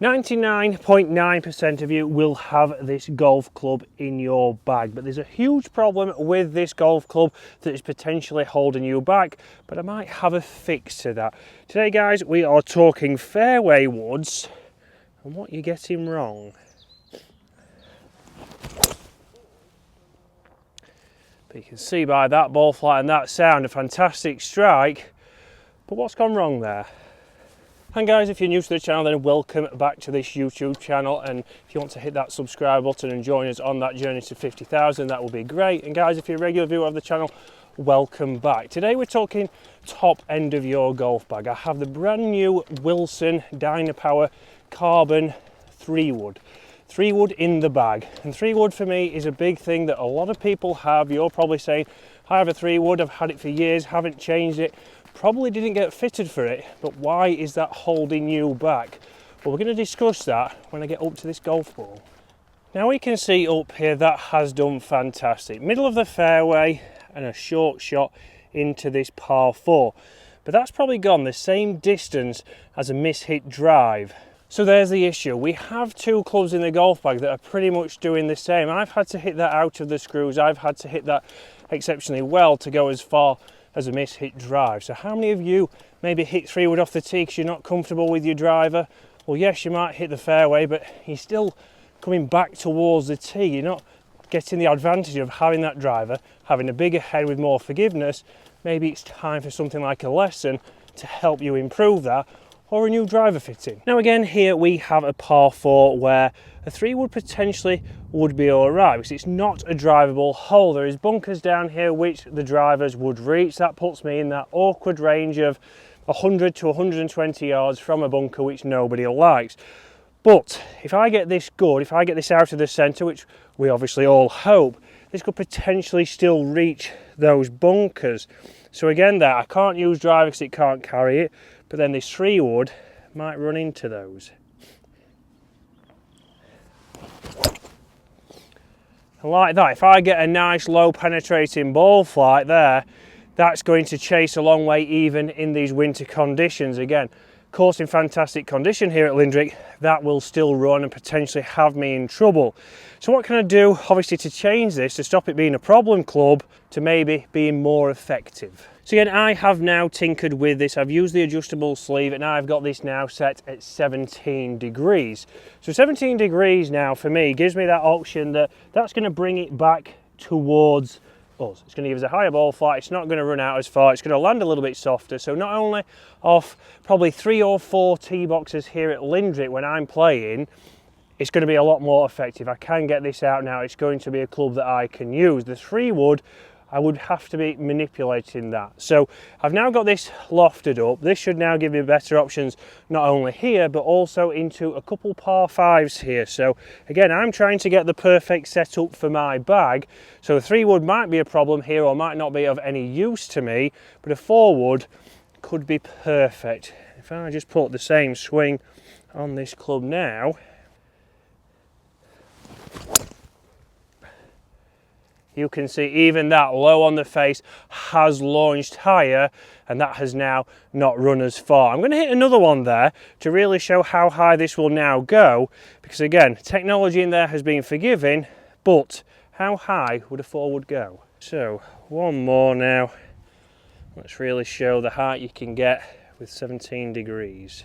99.9% of you will have this golf club in your bag, but there's a huge problem with this golf club that is potentially holding you back, but I might have a fix to that. Today guys, we are talking fairway woods and what you're getting wrong. But you can see by that ball flight and that sound, a fantastic strike, but what's gone wrong there? And guys, if you're new to the channel, then welcome back to this YouTube channel, and if you want to hit that subscribe button and join us on that journey to 50,000, that will be great. And guys, if you're a regular viewer of the channel, welcome back. Today we're talking top end of your golf bag. I have the brand new Wilson Dynapower carbon 3-wood. 3-wood in the bag, and 3-wood for me is a big thing that a lot of people have. You're probably saying, I have a 3-wood, I've had it for years, haven't changed it. Probably didn't get fitted for it, but why is that holding you back? Well, we're going to discuss that when I get up to this golf ball. Now we can see up here that has done fantastic. Middle of the fairway and a short shot into this par 4. But that's probably gone the same distance as a mishit drive. So there's the issue. We have two clubs in the golf bag that are pretty much doing the same. I've had to hit that out of the screws. I've had to hit that exceptionally well to go as far as a mishit drive. So how many of you maybe hit 3-wood off the tee because you're not comfortable with your driver? Well, yes, you might hit the fairway, but you're still coming back towards the tee. You're not getting the advantage of having that driver, having a bigger head with more forgiveness. Maybe it's time for something like a lesson to help you improve that, or a new driver fitting. Now again, here we have a par 4 where a 3-wood potentially would be all right because it's not a drivable hole. There is bunkers down here which the drivers would reach. That puts me in that awkward range of 100 to 120 yards from a bunker, which nobody likes. But if I get this good, if I get this out of the centre, which we obviously all hope, this could potentially still reach those bunkers. So again there, I can't use driver because it can't carry it, but then this 3-wood might run into those. And like that, if I get a nice low penetrating ball flight there, that's going to chase a long way even in these winter conditions. Again, course in fantastic condition here at Lindrick, that will still run and potentially have me in trouble. So what can I do, obviously, to change this, to stop it being a problem club, to maybe being more effective? So again, I have now tinkered with this. I've used the adjustable sleeve and I've got this now set at 17 degrees. So 17 degrees now for me gives me that option that's going to bring it back towards us. It's going to give us a higher ball flight. It's not going to run out as far. It's going to land a little bit softer. So not only off probably 3 or 4 tee boxes here at Lindrick when I'm playing, it's going to be a lot more effective. I can get this out now. It's going to be a club that I can use. The 3-wood, I would have to be manipulating that. So I've now got this lofted up. This should now give me better options, not only here, but also into a couple par 5s here. So again, I'm trying to get the perfect setup for my bag. So a 3-wood might be a problem here or might not be of any use to me, but a 4-wood could be perfect. If I just put the same swing on this club now, you can see even that low on the face has launched higher, and that has now not run as far. I'm going to hit another one there to really show how high this will now go, because again, technology in there has been forgiving, but how high would a 4-wood go? So one more now. Let's really show the height you can get with 17 degrees.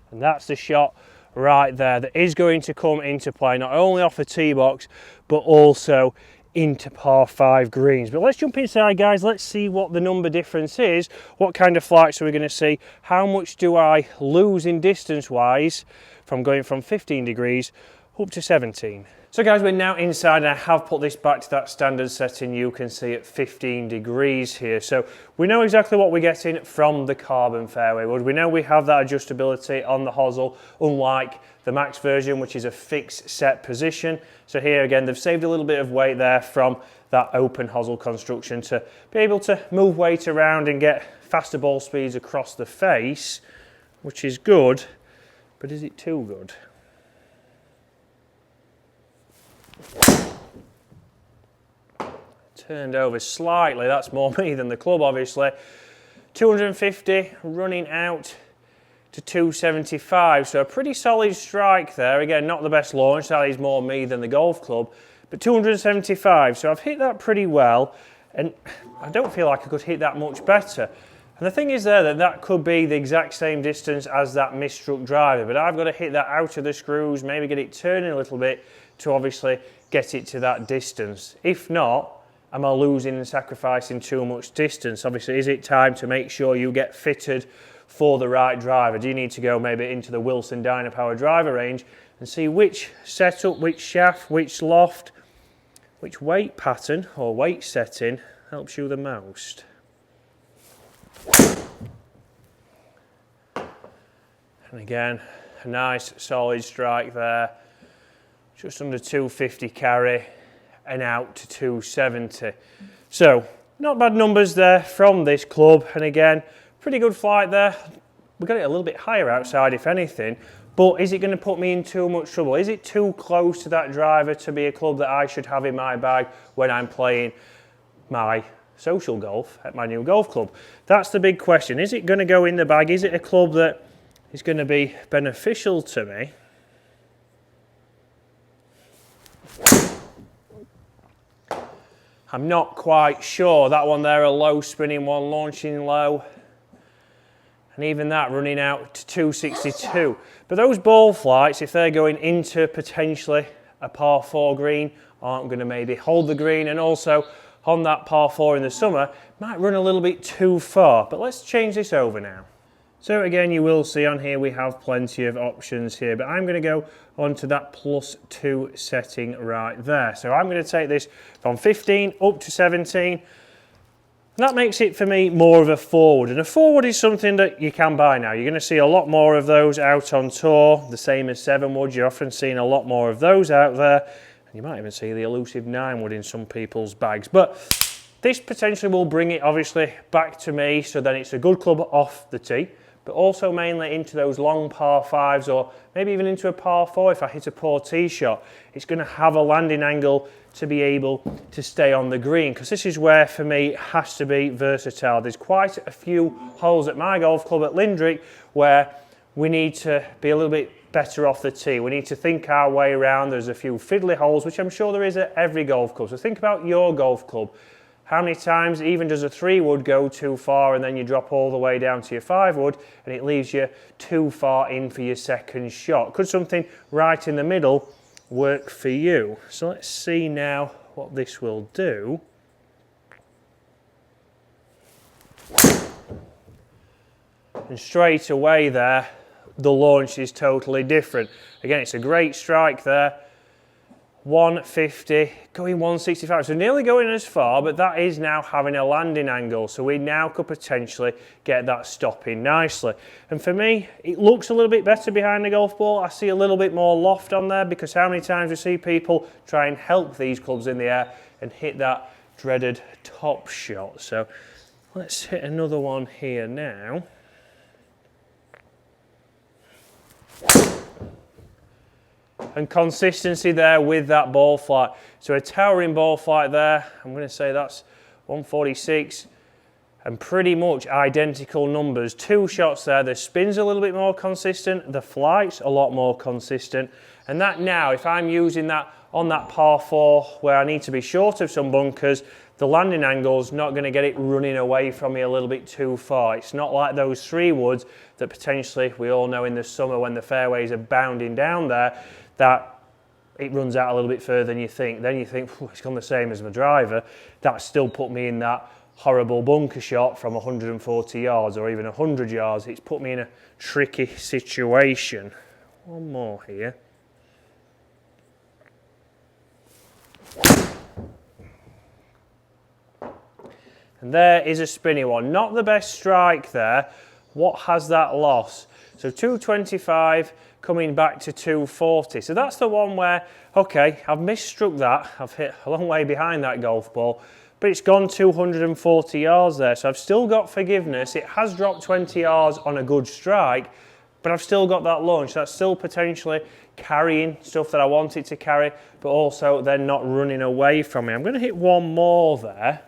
And that's the shot right there that is going to come into play, not only off the tee box, but also into par 5 greens. But let's jump inside, guys. Let's see what the number difference is. What kind of flights are we going to see? How much do I lose in distance-wise from going from 15 degrees up to 17? So guys, we're now inside and I have put this back to that standard setting you can see at 15 degrees here. So we know exactly what we're getting from the carbon fairway wood. We know we have that adjustability on the hosel, unlike the Max version, which is a fixed set position. So here again, they've saved a little bit of weight there from that open hosel construction to be able to move weight around and get faster ball speeds across the face, which is good, but is it too good? Turned over slightly, that's more me than the club obviously. 250 running out to 275, so a pretty solid strike there. Again, not the best launch, that is more me than the golf club, but 275, so I've hit that pretty well, and I don't feel like I could hit that much better. And the thing is there that that could be the exact same distance as that misstruck driver, but I've got to hit that out of the screws, maybe get it turning a little bit to obviously get it to that distance. If not, am I losing and sacrificing too much distance? Obviously, is it time to make sure you get fitted for the right driver? Do you need to go maybe into the Wilson Dynapower driver range and see which setup, which shaft, which loft, which weight pattern or weight setting helps you the most? And again, a nice solid strike there, just under 250 carry and out to 270. So not bad numbers there from this club, and again, pretty good flight there. We got it a little bit higher outside if anything, but is it going to put me in too much trouble? Is it too close to that driver to be a club that I should have in my bag when I'm playing my social golf at my new golf club? That's the big question. Is it going to go in the bag? Is it a club that is going to be beneficial to me? I'm not quite sure. That one there, a low spinning one, launching low. And even that running out to 262. But those ball flights, if they're going into potentially a par 4 green, aren't going to maybe hold the green, and also on that par 4 in the summer, might run a little bit too far. But let's change this over now. So again, you will see on here we have plenty of options here, but I'm going to go onto that +2 setting right there. So I'm going to take this from 15 up to 17. That makes it for me more of a forward, and a forward is something that you can buy now. You're going to see a lot more of those out on tour, the same as 7 wood. You're often seeing a lot more of those out there, and you might even see the elusive 9 wood in some people's bags. But this potentially will bring it obviously back to me, so then it's a good club off the tee, but also mainly into those long par 5s, or maybe even into a par 4 if I hit a poor tee shot. It's going to have a landing angle to be able to stay on the green, because this is where for me it has to be versatile. There's quite a few holes at my golf club at Lindrick where we need to be a little bit better off the tee. We need to think our way around. There's a few fiddly holes, which I'm sure there is at every golf club. So think about your golf club. How many times even does a 3 wood go too far and then you drop all the way down to your 5 wood and it leaves you too far in for your second shot? Could something right in the middle work for you? So let's see now what this will do. And straight away there, the launch is totally different. Again, it's a great strike there. 150, going 165, so nearly going as far, but that is now having a landing angle, so we now could potentially get that stopping nicely. And for me, it looks a little bit better behind the golf ball. I see a little bit more loft on there, because how many times we see people try and help these clubs in the air and hit that dreaded top shot. So let's hit another one here now. And consistency there with that ball flight. So a towering ball flight there. I'm going to say that's 146, and pretty much identical numbers. 2 shots there. The spin's a little bit more consistent. The flight's a lot more consistent. And that now, if I'm using that on that par 4 where I need to be short of some bunkers, the landing angle's not going to get it running away from me a little bit too far. It's not like those 3 woods that potentially we all know in the summer when the fairways are bounding down there, that it runs out a little bit further than you think. Then you think, it's gone the same as my driver. That still put me in that horrible bunker shot from 140 yards or even 100 yards. It's put me in a tricky situation. One more here. And there is a spinny one. Not the best strike there. What has that loss? So 225 coming back to 240. So that's the one where, okay, I've misstruck that. I've hit a long way behind that golf ball, but it's gone 240 yards there. So I've still got forgiveness. It has dropped 20 yards on a good strike, but I've still got that launch. That's still potentially carrying stuff that I want it to carry, but also then not running away from me. I'm going to hit one more there.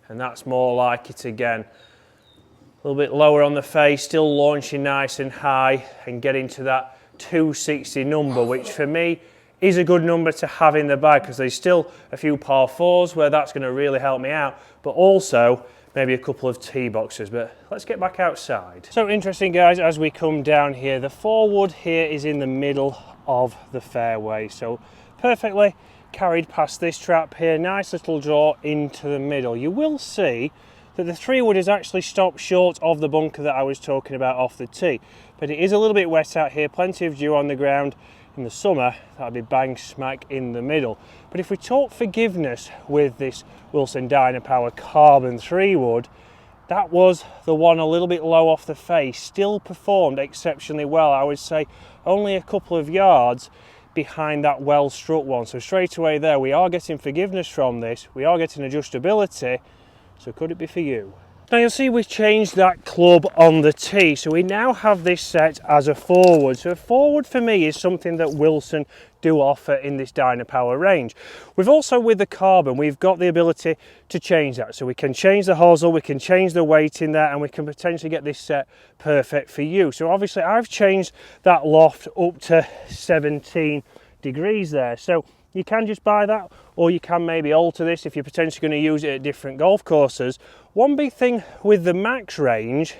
and that's more like it again. A little bit lower on the face, still launching nice and high and getting to that 260 number, which for me is a good number to have in the bag, because there's still a few par fours where that's going to really help me out, but also maybe a couple of tee boxes. But let's get back outside. So interesting, guys, as we come down here, the 4-wood here is in the middle of the fairway, so perfectly carried past this trap here, nice little draw into the middle. You will see that the 3-wood is actually stopped short of the bunker that I was talking about off the tee, but it is a little bit wet out here, plenty of dew on the ground. In the summer, that'll be bang smack in the middle. But if we talk forgiveness with this Wilson Dynapower carbon 3-wood, that was the one a little bit low off the face, still performed exceptionally well. I would say only a couple of yards behind that well struck one. So straight away there, we are getting forgiveness from this, we are getting adjustability. So could it be for you? Now you'll see we've changed that club on the tee, so we now have this set as a 4-wood. So a 4-wood for me is something that Wilson do offer in this Dynapower range. We've also, with the carbon, we've got the ability to change that. So we can change the hosel, we can change the weight in there, and we can potentially get this set perfect for you. So obviously I've changed that loft up to 17 degrees there. So you can just buy that, or you can maybe alter this if you're potentially going to use it at different golf courses. One big thing with the max range,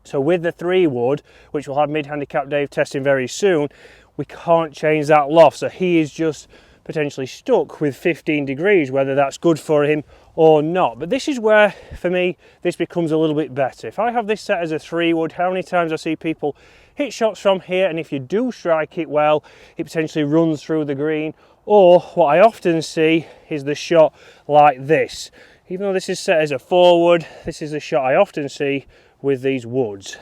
so with the 3-wood, which we'll have mid-handicap Dave testing very soon, we can't change that loft. So he is just potentially stuck with 15 degrees, whether that's good for him or not. But this is where, for me, this becomes a little bit better. If I have this set as a 3-wood, how many times I see people hit shots from here, and if you do strike it well, it potentially runs through the green. Or what I often see is the shot like this. Even though this is set as a 4-wood, this is the shot I often see with these woods.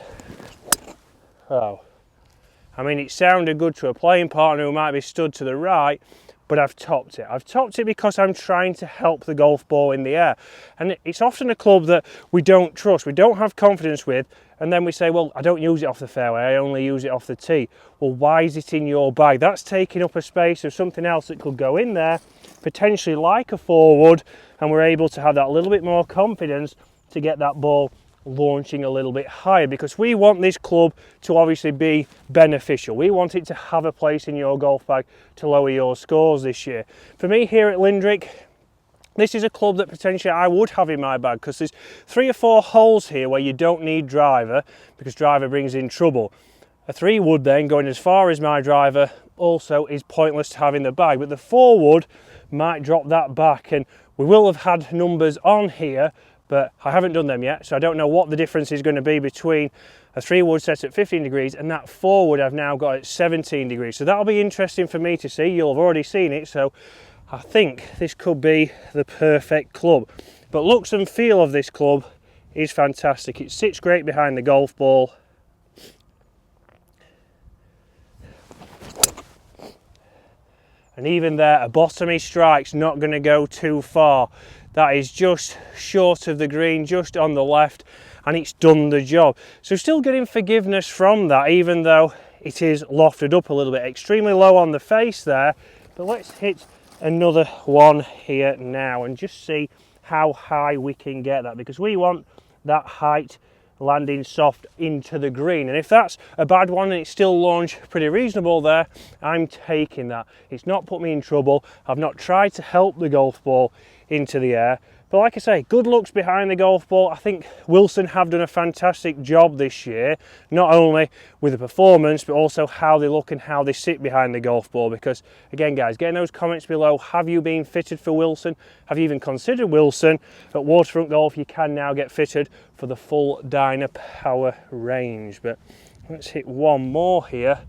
Oh, I mean, it sounded good to a playing partner who might be stood to the right, but I've topped it. I've topped it because I'm trying to help the golf ball in the air. And it's often a club that we don't trust, we don't have confidence with, and then we say, well, I don't use it off the fairway, I only use it off the tee. Well, why is it in your bag? That's taking up a space of something else that could go in there, potentially like a 4-wood, and we're able to have that little bit more confidence to get that ball launching a little bit higher, because we want this club to obviously be beneficial. We want it to have a place in your golf bag to lower your scores this year. For me here at Lindrick, this is a club that potentially I would have in my bag, because there's 3 or 4 holes here where you don't need driver, because driver brings in trouble. A 3-wood then going as far as my driver also is pointless to have in the bag, but the 4-wood might drop that back, and we will have had numbers on here, but I haven't done them yet, so I don't know what the difference is going to be between a 3-wood set at 15 degrees and that 4-wood I've now got at 17 degrees. So that'll be interesting for me to see. You'll have already seen it, so I think this could be the perfect club. But looks and feel of this club is fantastic. It sits great behind the golf ball. And even there, a bottomy strike's not going to go too far. That is just short of the green, just on the left, and it's done the job. So still getting forgiveness from that, even though it is lofted up a little bit. Extremely low on the face there, but let's hit another one here now and just see how high we can get that, because we want that height landing soft into the green. And if that's a bad one and it's still launched pretty reasonable there, I'm taking that. It's not put me in trouble. I've not tried to help the golf ball into the air. But like I say, good looks behind the golf ball. I think Wilson have done a fantastic job this year, not only with the performance, but also how they look and how they sit behind the golf ball. Because again, guys, get in those comments below. Have you been fitted for Wilson? Have you even considered Wilson? At Waterfront Golf, you can now get fitted for the full Dynapower range. But let's hit one more here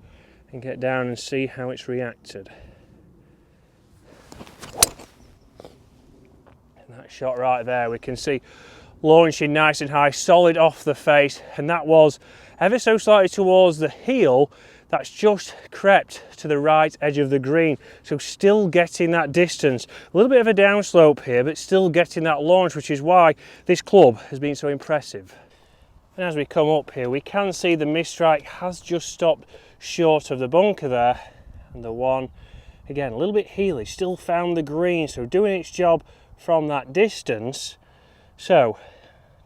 and get down and see how it's reacted. That shot right there, we can see launching nice and high, solid off the face, and that was ever so slightly towards the heel. That's just crept to the right edge of the green, so still getting that distance. A little bit of a downslope here, but still getting that launch, which is why this club has been so impressive. And as we come up here, we can see the mistrike has just stopped short of the bunker there, and the one, again, a little bit heely, still found the green, so doing its job from that distance. So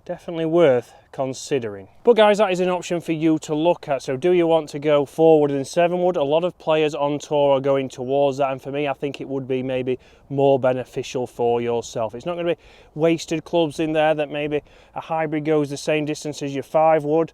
definitely worth considering. But guys, that is an option for you to look at. So do you want to go 4-wood and 7-wood? A lot of players on tour are going towards that, and for me I think it would be maybe more beneficial for yourself. It's not going to be wasted clubs in there that maybe a hybrid goes the same distance as your 5-wood,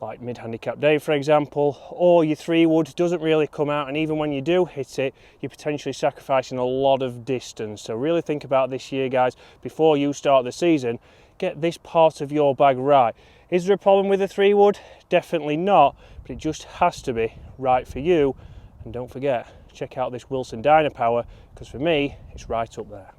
like mid-handicap Dave for example, or your 3-wood doesn't really come out, and even when you do hit it, you're potentially sacrificing a lot of distance. So really think about this year, guys, before you start the season. Get this part of your bag right. Is there a problem with a 3-wood? Definitely not, but it just has to be right for you. And don't forget, check out this Wilson Dynapower, because for me, it's right up there.